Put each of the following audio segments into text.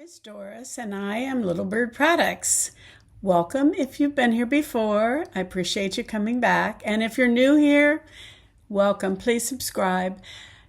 is Doris, and I am Little Bird Products. Welcome if you've been here before. I appreciate you coming back. And if you're new here, welcome. Please subscribe.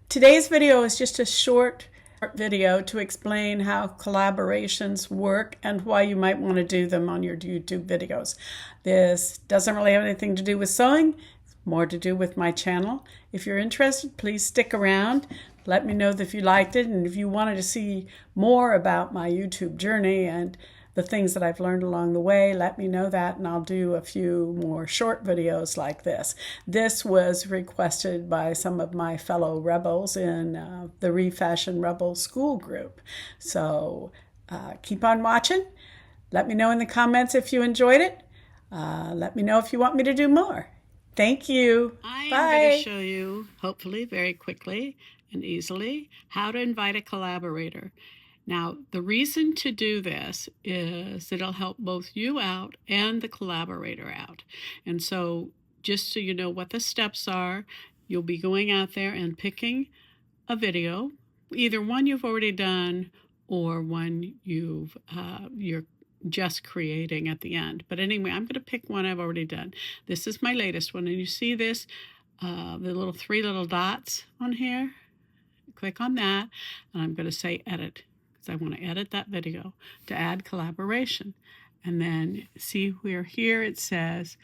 Today's video is just a short video to explain how collaborations work and why you might want to do them on your YouTube videos. This doesn't really have anything to do with sewing. It's more to do with my channel. If you're interested, please stick around. Let me know if you liked it, and if you wanted to see more about my YouTube journey and the things that I've learned along the way, let me know that, and I'll do a few more short videos like this. This was requested by some of my fellow rebels in the Refashion Rebels school group. So keep on watching. Let me know in the comments if you enjoyed it. Let me know if you want me to do more. Thank you. I Bye. am going to show you, hopefully very quickly and easily, how to invite a collaborator. Now, the reason to do this is it'll help both you out and the collaborator out. And so just so you know what the steps are, you'll be going out there and picking a video, either one you've already done or one you're just creating at the end. But anyway, I'm going to pick one I've already done. This is my latest one, and you see this, the three little dots on here. Click on that, and I'm going to say edit, because I want to edit that video to add collaboration. And then see where here it says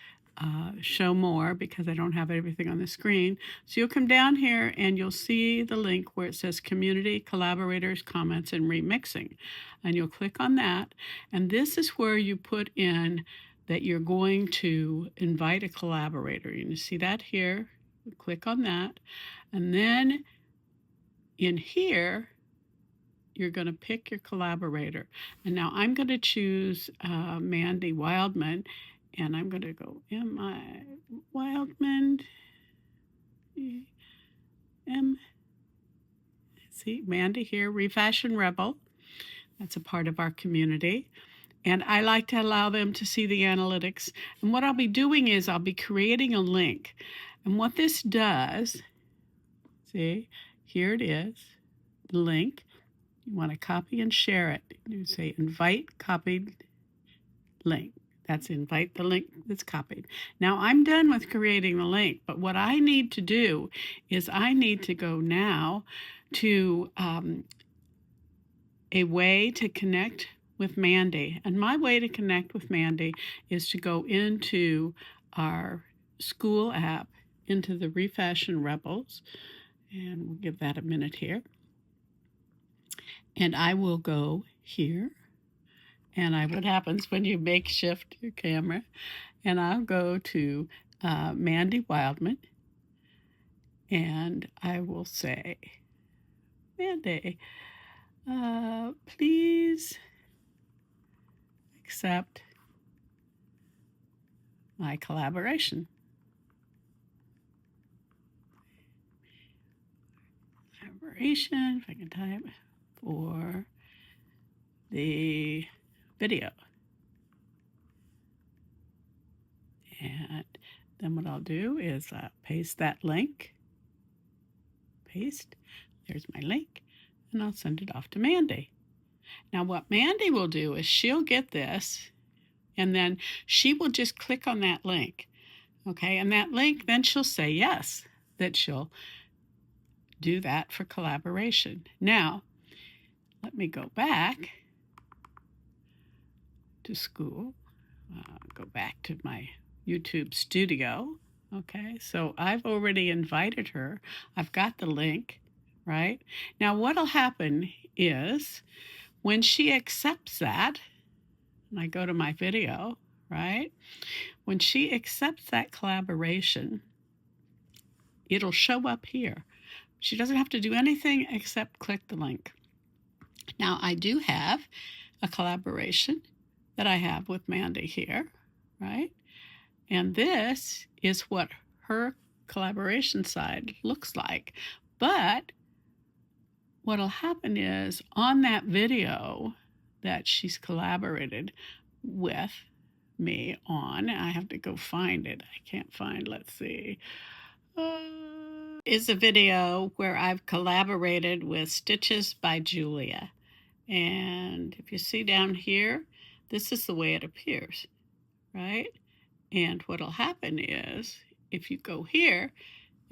show more, because I don't have everything on the screen. So you'll come down here and you'll see the link where it says community, collaborators, comments, and remixing. And you'll click on that. And this is where you put in that you're going to invite a collaborator. You see that here. Click on that. And then in here, you're going to pick your collaborator. And now I'm going to choose Mandy Wildman, and I'm going to go M.I. Wildman. See, Mandy here, Refashion Rebel. That's a part of our community. And I like to allow them to see the analytics. And what I'll be doing is I'll be creating a link. And what this does, see, here it is, the link. You want to copy and share it. You say invite copied link. That's invite the link that's copied. Now I'm done with creating the link, but what I need to do is I need to go now to a way to connect with Mandy. And my way to connect with Mandy is to go into our school app, into the Refashion Rebels, and we'll give that a minute here. And I will go here, and what happens when you makeshift your camera, and I'll go to Mandy Wildman, and I will say, Mandy, please accept my collaboration. Collaboration, if I can type, for the video. And then what I'll do is paste that link. Paste. There's my link. And I'll send it off to Mandy. Now what Mandy will do is she'll get this, and then she will just click on that link. Okay, and that link, then she'll say yes, that she'll do that for collaboration. Now, let me go back to school, go back to my YouTube studio. Okay, so I've already invited her. I've got the link, right? Now what'll happen is when she accepts that, and I go to my video, right? When she accepts that collaboration, it'll show up here. She doesn't have to do anything except click the link. Now, I do have a collaboration that I have with Mandy here, right? And this is what her collaboration side looks like. But what'll happen is on that video that she's collaborated with me on, I have to go find it. I can't find, let's see. Is a video where I've collaborated with Stitches by Julia. And if you see down here, this is the way it appears, right? And what'll happen is if you go here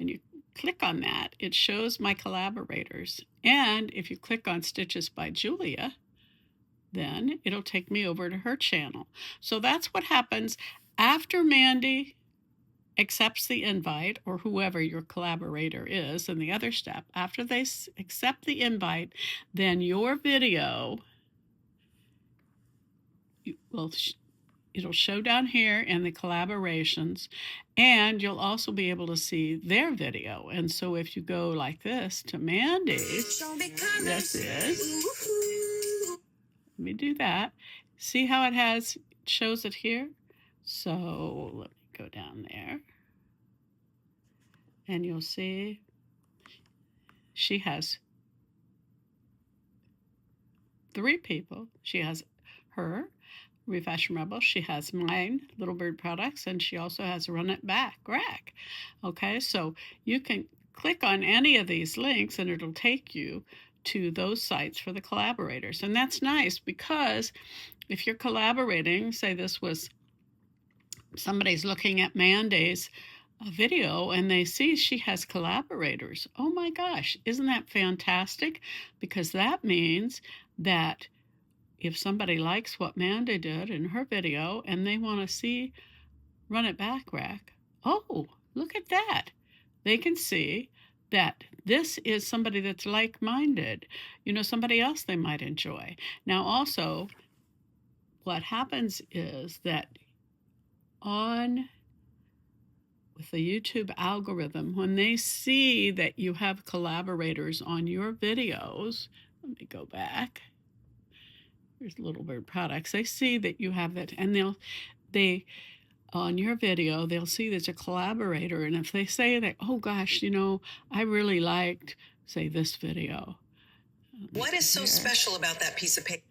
and you click on that, it shows my collaborators. And if you click on Stitches by Julia, then it'll take me over to her channel. So that's what happens after Mandy accepts the invite, or whoever your collaborator is in the other step. After they accept the invite, then your video will it'll show down here in the collaborations, and you'll also be able to see their video. And so if you go like this to Mandy's, this is, let me do that. See how it shows it here? So let me go down there, and you'll see she has 3 people. She has her, Refashion Rebels. She has mine, Little Bird Products, and she also has Run It Back, Rack. Okay, so you can click on any of these links and it'll take you to those sites for the collaborators. And that's nice because if you're collaborating, say this was somebody's looking at Mandy's video and they see she has collaborators. Oh my gosh, isn't that fantastic? Because that means that if somebody likes what Mandy did in her video and they want to see Run It Back Rack, oh, look at that. They can see that this is somebody that's like-minded, somebody else they might enjoy. Now also, what happens is that with the YouTube algorithm, when they see that you have collaborators on your videos, let me go back. Here's Little Bird Products. They see that you have that, and they on your video, they'll see there's a collaborator, and if they say that, oh gosh, I really liked, say, this video. What is so special about that piece of paper?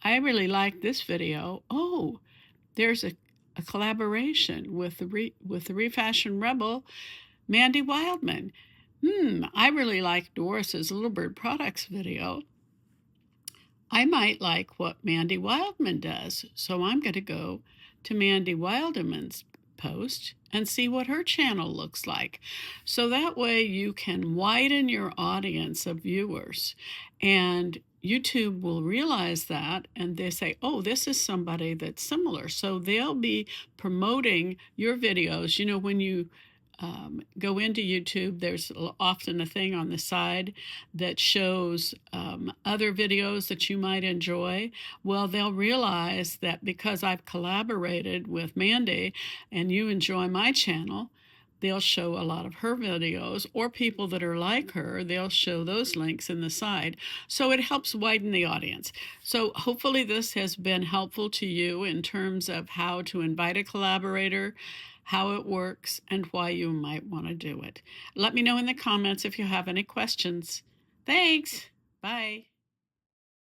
I really liked this video. Oh, there's a collaboration with the Refashion Rebel, Mandy Wildman. I really like Doris's Little Bird Products video. I might like what Mandy Wildman does, so I'm going to go to Mandy Wildman's post and see what her channel looks like. So that way you can widen your audience of viewers, and YouTube will realize that, and they say, oh, this is somebody that's similar. So they'll be promoting your videos. When you go into YouTube, there's often a thing on the side that shows other videos that you might enjoy. Well, they'll realize that because I've collaborated with Mandy and you enjoy my channel, they'll show a lot of her videos, or people that are like her, they'll show those links in the side. So it helps widen the audience. So hopefully this has been helpful to you in terms of how to invite a collaborator, how it works, and why you might want to do it. Let me know in the comments if you have any questions. Thanks. Bye.